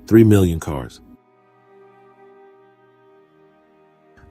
3 million cars.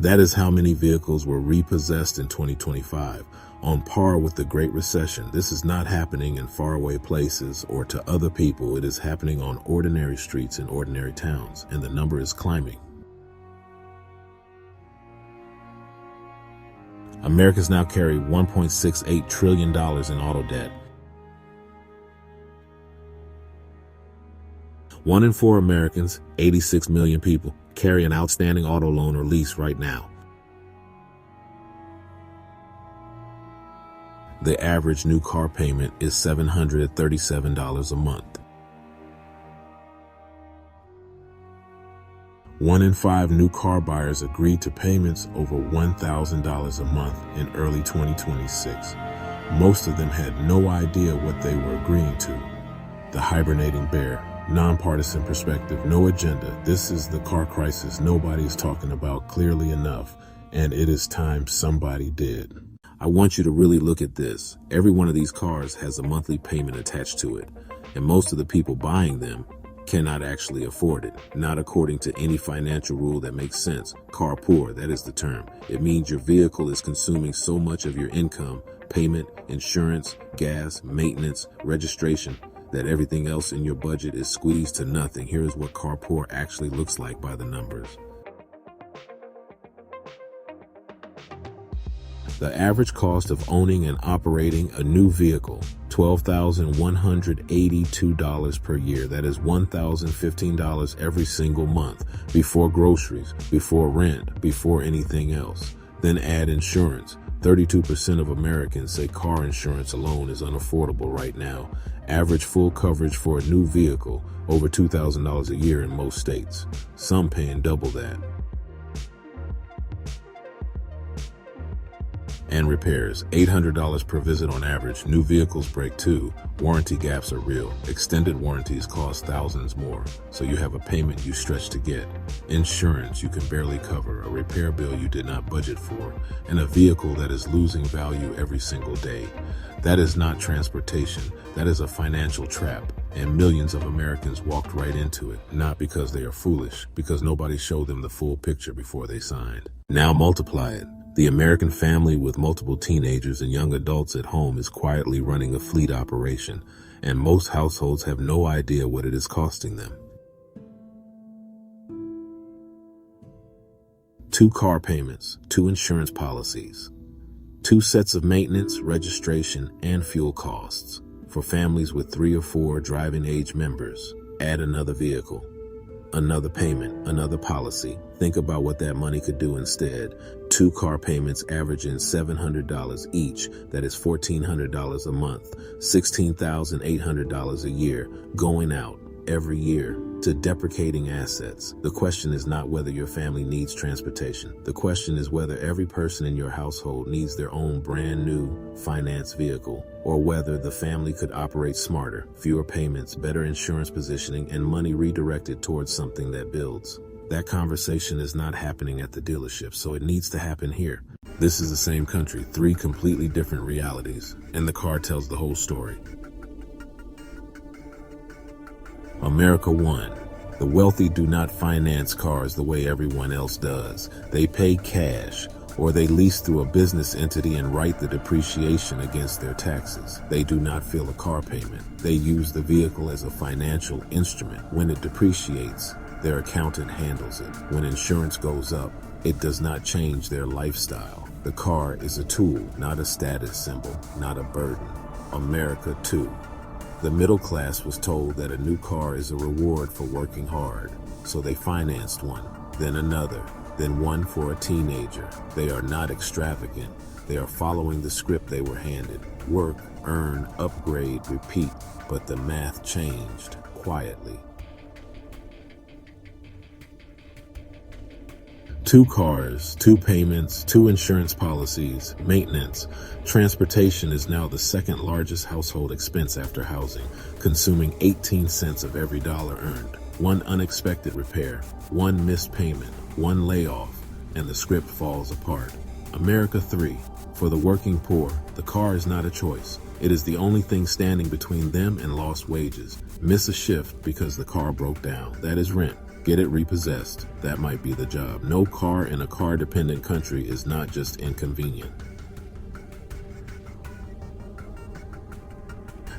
That is how many vehicles were repossessed in 2025, on par with the Great Recession. This is not happening in faraway places or to other people. It is happening on ordinary streets in ordinary towns, and the number is climbing. Americans now carry $1.68 trillion in auto debt. 1 in 4 Americans, 86 million people, carry an outstanding auto loan or lease right now. The average new car payment is $737 a month. 1 in 5 new car buyers agreed to payments over $1,000 a month in early 2026. Most of them had no idea what they were agreeing to. The Hibernating Bear. Nonpartisan perspective, no agenda. This is the car crisis nobody is talking about clearly enough, and it is time somebody did. I want you to really look at this. Every one of these cars has a monthly payment attached to it, and most of the people buying them cannot actually afford it, not according to any financial rule that makes sense. Car poor, that is the term. It means your vehicle is consuming so much of your income, payment, insurance, gas, maintenance, registration, that everything else in your budget is squeezed to nothing. Here is what car poor actually looks like by the numbers. The average cost of owning and operating a new vehicle, $12,182 per year. That is $1,015 every single month, before groceries, before rent, before anything else. Then add insurance. 32% of Americans say car insurance alone is unaffordable right now. Average full coverage for a new vehicle, over $2,000 a year in most states. Some paying double that. And repairs, $800 per visit on average. New vehicles break too. Warranty gaps are real. Extended warranties cost thousands more, so you have a payment you stretch to get. Insurance you can barely cover, a repair bill you did not budget for, and a vehicle that is losing value every single day. That is not transportation. That is a financial trap, and millions of Americans walked right into it, not because they are foolish, because nobody showed them the full picture before they signed. Now multiply it. The American family with multiple teenagers and young adults at home is quietly running a fleet operation, and most households have no idea what it is costing them. 2 car payments, 2 insurance policies, 2 sets of maintenance, registration, and fuel costs. For families with 3 or 4 driving age members, add another vehicle. Another payment, another policy. Think about what that money could do instead. 2 car payments averaging $700 each. That is $1,400 a month, $16,800 a year, going out every year to deprecating assets. The question is not whether your family needs transportation. The question is whether every person in your household needs their own brand new finance vehicle, or whether the family could operate smarter, fewer payments, better insurance positioning, and money redirected towards something that builds. That conversation is not happening at the dealership, so it needs to happen here. This is the same country, 3 completely different realities, and the car tells the whole story. America 1. The wealthy do not finance cars the way everyone else does. They pay cash, or they lease through a business entity and write the depreciation against their taxes. They do not feel a car payment. They use the vehicle as a financial instrument. When it depreciates, their accountant handles it. When insurance goes up, it does not change their lifestyle. The car is a tool, not a status symbol, not a burden. America 2. The middle class was told that a new car is a reward for working hard, so they financed one, then another, then one for a teenager. They are not extravagant. They are following the script they were handed. Work, earn, upgrade, repeat. But the math changed quietly. 2 cars, 2 payments, 2 insurance policies, maintenance. Transportation is now the 2nd largest household expense after housing, consuming 18 cents of every dollar earned. 1 unexpected repair, 1 missed payment, 1 layoff, and the script falls apart. America 3. For the working poor, the car is not a choice. It is the only thing standing between them and lost wages. Miss a shift because the car broke down. That is rent. Get it repossessed. That might be the job. No car in a car-dependent country is not just inconvenient.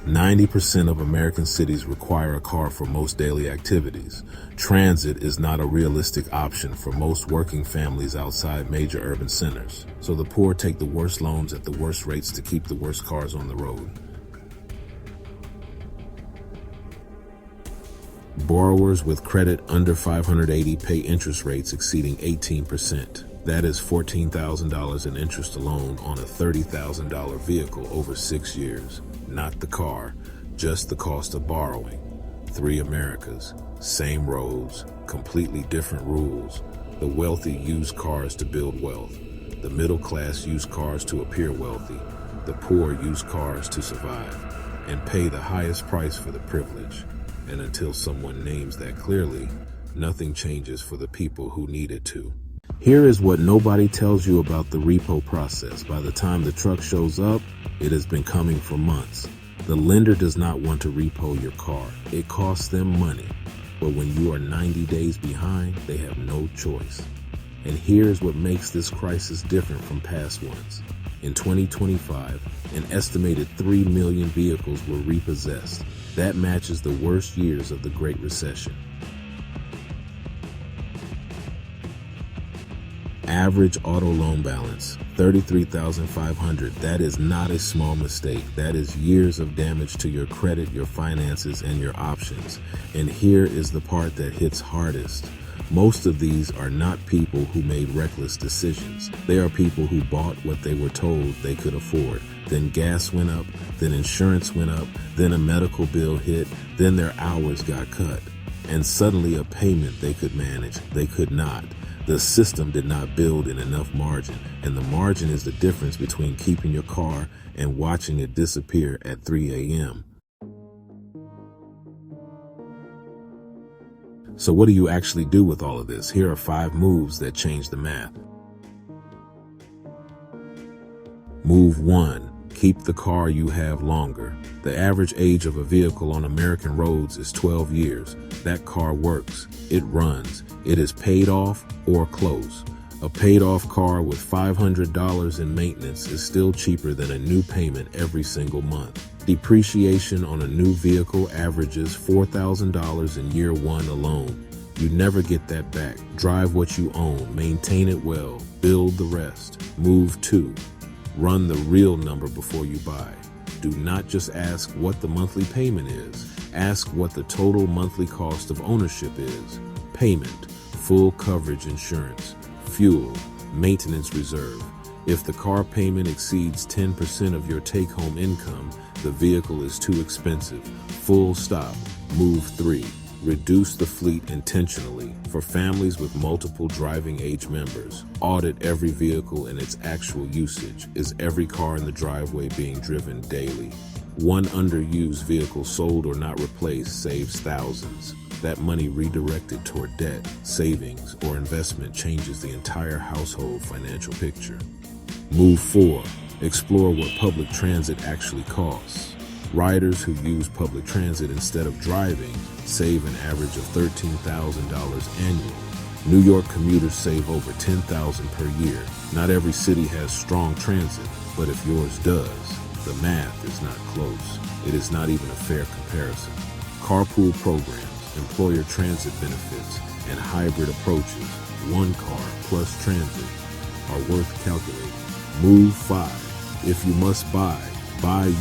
90% of American cities require a car for most daily activities. Transit is not a realistic option for most working families outside major urban centers. So the poor take the worst loans at the worst rates to keep the worst cars on the road. Borrowers with credit under 580 pay interest rates exceeding 18%. That is $14,000 in interest alone on a $30,000 vehicle over 6 years. Not the car, just the cost of borrowing. 3 Americas, same roads, completely different rules. The wealthy use cars to build wealth. The middle class use cars to appear wealthy. The poor use cars to survive and pay the highest price for the privilege. And until someone names that clearly, nothing changes for the people who need it to. Here is what nobody tells you about the repo process. By the time the truck shows up, it has been coming for months. The lender does not want to repo your car. It costs them money. But when you are 90 days behind, they have no choice. And here's what makes this crisis different from past ones. In 2025, an estimated 3 million vehicles were repossessed. That matches the worst years of the Great Recession. Average auto loan balance, $33,500. That is not a small mistake. That is years of damage to your credit, your finances, and your options. And here is the part that hits hardest. Most of these are not people who made reckless decisions. They are people who bought what they were told they could afford. Then gas went up, then insurance went up, then a medical bill hit, then their hours got cut. And suddenly a payment they could manage, they could not. The system did not build in enough margin, and the margin is the difference between keeping your car and watching it disappear at 3 a.m. So what do you actually do with all of this? Here are 5 moves that change the math. Move 1. Keep the car you have longer. The average age of a vehicle on American roads is 12 years. That car works. It runs. It is paid off or close. A paid-off car with $500 in maintenance is still cheaper than a new payment every single month. Depreciation on a new vehicle averages $4,000 in year 1 alone. You never get that back. Drive what you own, maintain it well, build the rest. Move 2. Run the real number before you buy. Do not just ask what the monthly payment is. Ask what the total monthly cost of ownership is. Payment, full coverage insurance, fuel, maintenance reserve. If the car payment exceeds 10% of your take-home income, the vehicle is too expensive. Full stop. Move 3. Reduce the fleet intentionally. For families with multiple driving age members, audit every vehicle and its actual usage. Is every car in the driveway being driven daily? One underused vehicle sold or not replaced saves thousands. That money redirected toward debt, savings, or investment changes the entire household financial picture. Move 4. Explore what public transit actually costs. Riders who use public transit instead of driving save an average of $13,000 annually. New York commuters save over $10,000 per year. Not every city has strong transit, but if yours does, the math is not close. It is not even a fair comparison. Carpool programs, employer transit benefits, and hybrid approaches, one car plus transit, are worth calculating. Move 5. If you must buy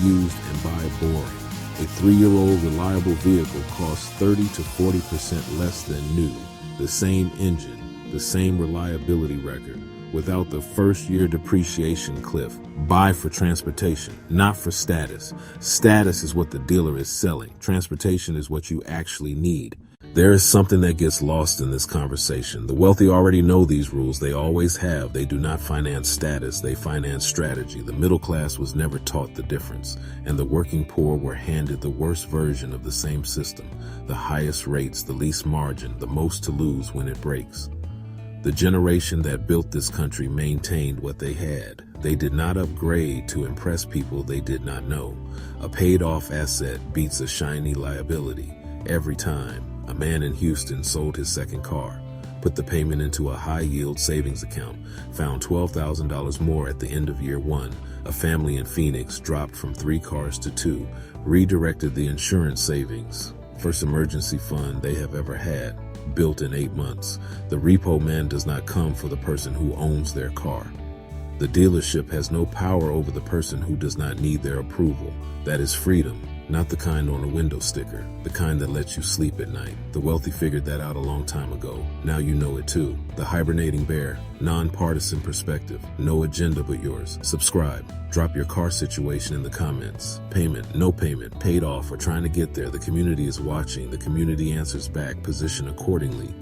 used and buy boring. A 3-year-old reliable vehicle costs 30 to 40% less than new. The same engine, the same reliability record, without the first-year depreciation cliff. Buy for transportation, not for status. Status is what the dealer is selling. Transportation is what you actually need. There is something that gets lost in this conversation. The wealthy already know these rules. They always have. They do not finance status. They finance strategy. The middle class was never taught the difference, and the working poor were handed the worst version of the same system. The highest rates, the least margin, the most to lose when it breaks. The generation that built this country maintained what they had. They did not upgrade to impress people they did not know. A paid-off asset beats a shiny liability. Every time, a man in Houston sold his second car, put the payment into a high-yield savings account, found $12,000 more at the end of year one. A family in Phoenix dropped from 3 cars to 2, redirected the insurance savings, first emergency fund they have ever had, built in 8 months. The repo man does not come for the person who owns their car. The dealership has no power over the person who does not need their approval. That is freedom, not the kind on a window sticker, the kind that lets you sleep at night. The wealthy figured that out a long time ago. Now you know it too. The Hibernating Bear, non-partisan perspective, no agenda but yours. Subscribe. Drop your car situation in the comments. Payment, no payment, paid off, or trying to get there. The community is watching. The community answers back. Position accordingly.